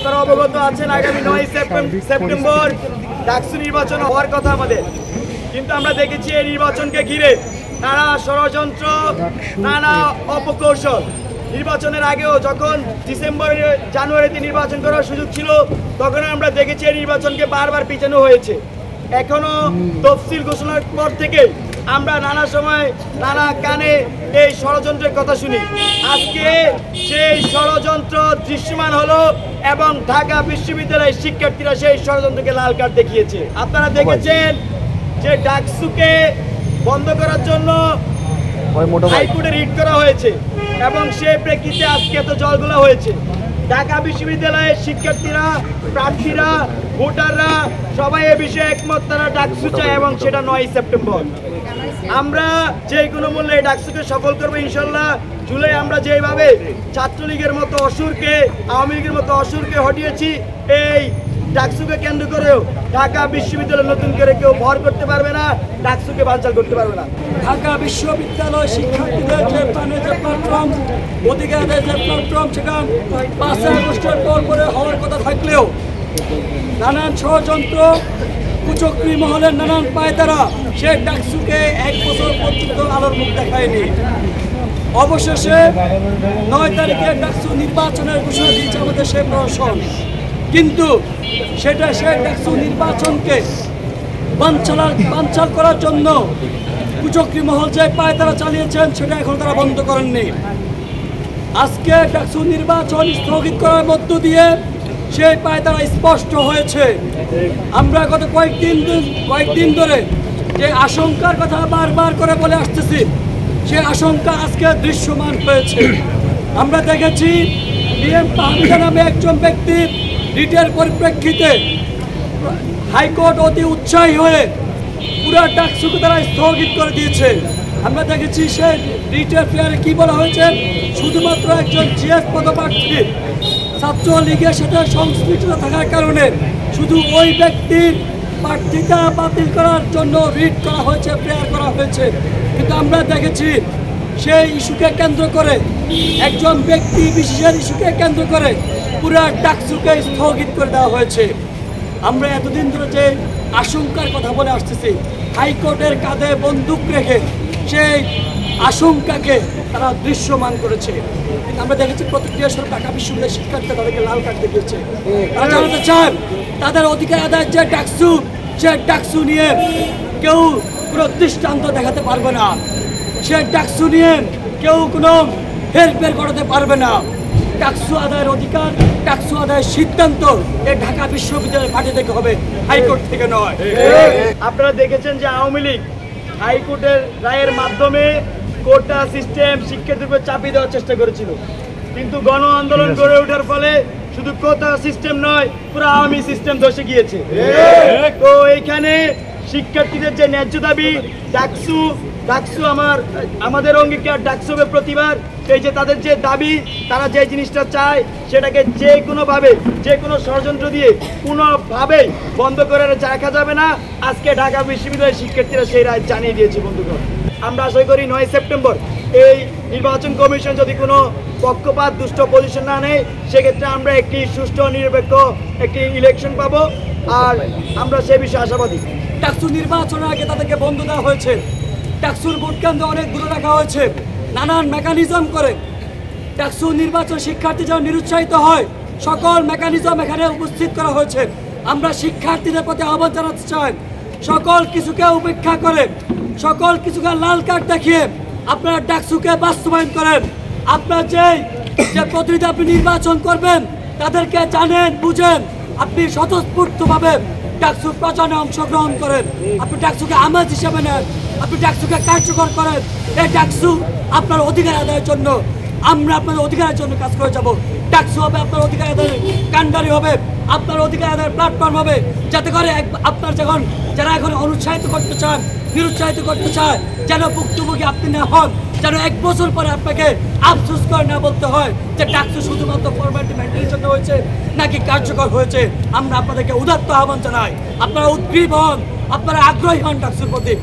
আপনারা অবগত আছেন আগামী 9 সেপ্টেম্বর ডাকসু নির্বাচন হওয়ার কথা আমাদের, কিন্তু আমরা দেখেছি এই নির্বাচনকে ঘিরে নানা ষড়যন্ত্র, নানা অপকৌশল। নির্বাচনের আগেও যখন জানুয়ারিতে নির্বাচন করার সুযোগ ছিল, তখন আমরা দেখেছি এই নির্বাচনকে বারবার পিছানো হয়েছে। এখনো তফসিল ঘোষণার পর থেকে আমরা নানা সময় নানা কানে এই ষড়যন্ত্রের কথা শুনি। আজকে সেই ষড়যন্ত্র দৃশ্যমান হলো এবং ঢাকা বিশ্ববিদ্যালয়ের শিক্ষার্থীরা সেই ষড়যন্ত্রকে লাল কার্ড দেখিয়েছে। আপনারা দেখেছেন যে ডাকসুকে বন্ধ করার জন্য হাইকোর্টে রিট করা হয়েছে এবং সেই প্রেক্ষিতে আজকে এত জলঘোলা হয়েছে। ঢাকা বিশ্ববিদ্যালয়ের শিক্ষার্থীরা, প্রার্থীরা, ভোটাররা সবাই এ বিষয়ে একমত, তারা ডাকসু চায় এবং সেটা 9 সেপ্টেম্বর। আমরা যে কোনো মূল্যে ডাকসুকে সফল করবো ইনশাল্লাহ। জুলাই আমরা যেভাবে ছাত্রলীগের মতো অসুরকে, আওয়ামী লীগের মতো অসুরকে হটিয়েছি, এই ডাকসুকে কেন্দ্র করেও ঢাকা বিশ্ববিদ্যালয় নতুন করে কেউ ভর করতে পারবে না, ডাকসুকে বানচাল করতে পারবে না। ঢাকা বিশ্ববিদ্যালয় শিক্ষার্থীদের যে প্রাণের যে প্ল্যাটফর্ম, অধিকারের যে প্ল্যাটফর্ম, সেটা 5 আগস্টের পর করে হওয়ার কথা থাকলেও নানান ষড়যন্ত্র, কুচক্রী মহলের নানান পায়তারা সে ডাকসুকে 1 বছর পর্যন্ত আলোর মুখ দেখায়নি। অবশেষে 9 তারিখে ডাকসু নির্বাচনের ঘোষণা দিয়েছে আমাদের সেই প্রশাসন, কিন্তু সেটা সেই ডাকসু নির্বাচনকে বানচাল করার জন্য কুচক্রী মহল যে পায়তারা চালিয়েছেন সেটা এখন তারা বন্ধ করেননি। আজকে ডাকসু নির্বাচন স্থগিত করার মধ্য দিয়ে সেই পায়তারা স্পষ্ট হয়েছে। আমরা গত কয়েকদিন ধরে যে আশঙ্কার কথা বারবার করে বলে আসতেছি, সে আশঙ্কা আজকে দৃশ্যমান হয়েছে। আমরা দেখেছি বিএম পাহামিদা নামে একজন ব্যক্তি রিটের পরিপ্রেক্ষিতে হাইকোর্ট অতি উৎসাহী হয়ে পুরো ডাকসুকে তারা স্থগিত করে দিয়েছে। আমরা দেখেছি সে রিটের প্লেয়ারে কি বলা হয়েছে, শুধুমাত্র একজন জিএস পদপ্রার্থী ছাত্রলীগের সাথে সংশ্লিষ্টতা থাকার কারণে শুধু ওই ব্যক্তির প্রার্থিতা বাতিল করার জন্য রিট করা হয়েছে, প্রেয়ার করা হয়েছে। কিন্তু আমরা দেখেছি সেই ইস্যুকে কেন্দ্র করে, একজন ব্যক্তি বিশেষের ইস্যুকে কেন্দ্র করে পুরো ডাকসুকে স্থগিত করে দেওয়া হয়েছে। আমরা এতদিন ধরে যে আশঙ্কার কথা বলে আসতেছি, হাইকোর্টের কাঁধে বন্দুক রেখে সেই আশঙ্কাকে তারা দৃশ্যমান করেছে। আমরা দেখেছি প্রতিক্রিয়া স্বরূপ ঢাকা বিশ্ববিদ্যালয়ের শিক্ষার্থীরা তাদেরকে লাল কার্ড দেখিয়েছে। তারা জানাতে চান তাদের অধিকার আদায়ের যে ডাকসু, সে ডাকসু নিয়ে কেউ কোনো দৃষ্টান্ত দেখাতে পারবে না, সে ডাকসু নিয়ে কেউ কোনো হেরফের করাতে পারবে না। ডাকসু আদায়ের অধিকার, ডাকসু আদায়ের সিদ্ধান্ত এই ঢাকা বিশ্ববিদ্যালয়ের মাটি থেকে হবে, হাইকোর্ট থেকে নয়। আপনারা দেখেছেন যে আওয়ামী লীগ হাইকোর্টের রায়ের মাধ্যমে কোটা সিস্টেম শিক্ষার্থীদের উপর চাপিয়ে দেওয়ার চেষ্টা করেছিল, কিন্তু গণ আন্দোলন গড়ে ওঠার ফলে শুধু কোটা সিস্টেম নয়, পুরো আওয়ামী সিস্টেম ধসে গিয়েছে। তো এইখানে শিক্ষার্থীদের যে ন্যায্য দাবি, ডাকসু আমাদের অঙ্গীকার, ডাকসু হবে প্রতিবার। এই যে তাদের যে দাবি, তারা যে জিনিসটা চায় সেটাকে যে কোনোভাবে, যে কোনো ষড়যন্ত্র দিয়ে কোনোভাবেই বন্ধ করে রাখা যাবে না। আজকে ঢাকা বিশ্ববিদ্যালয়ের শিক্ষার্থীরা সেই রায় জানিয়ে দিয়েছে বন্ধুগণ। আমরা আশা করি 9 সেপ্টেম্বর এই নির্বাচন কমিশন যদি কোনো পক্ষপাত দুষ্ট পজিশন না নেয়, সেক্ষেত্রে আমরা একটি সুষ্ঠু নিরপেক্ষ একটি ইলেকশন পাবো, আর আমরা সে বিষয়ে আশাবাদী। ডাকসু নির্বাচনের আগে তাদেরকে বন্ধ দেওয়া হয়েছে, ডাকসুর ভোট কেন্দ্র অনেক দূরে রাখা হয়েছে, নানান মেকানিজম করে ডাকসু নির্বাচন শিক্ষার্থী যেন নিরুৎসাহিত হয়, সকল মেকানিজম এখানে উপস্থিত করা হয়েছে। আমরা শিক্ষার্থীদের প্রতি আহ্বান জানাতে চাই, সকল কিছুকে উপেক্ষা করে, সকল কিছুকে লাল কার্ড দেখিয়ে আপনারা ডাকসুকে বাস্তবায়ন করেন। আপনার যে প্রতিনিধি আপনি নির্বাচন করবেন তাদেরকে জানেন, বুঝেন, আপনি স্বতঃস্ফূর্তভাবে ডাকসুর প্রচারণে অংশগ্রহণ করেন, আপনি ডাকসুকে আমাজ হিসেবে নেন, আপনি ডাকসুকে কার্যকর করেন। এই ডাকসু আপনার অধিকার আদায়ের জন্য, আমরা আপনাদের অধিকারের জন্য কাজ করে যাব। ডাকসু হবে আপনার অধিকার আদায়ের কাণ্ডারি হবে, আপনার অধিকার আদায়ের প্ল্যাটফর্ম হবে, যাতে করে আপনার যারা এখন অনুৎসাহিত করতে চান, নিরুৎসাহিত করতে চায়, যেন ভুক্তভোগী আপনি না হন, যেন 1 বছর পরে আপনাকে আফসোস করে না বলতে হয় যে ডাকসু শুধুমাত্র ফরম্যালিটি মেনটেনের জন্য হয়েছে নাকি কার্যকর হয়েছে। আমরা আপনাদেরকে উদাত্ত আহ্বান জানাই, আপনারা উদ্গ্রীব হন, আপনারা আগ্রহী হন ডাকসুর প্রতি।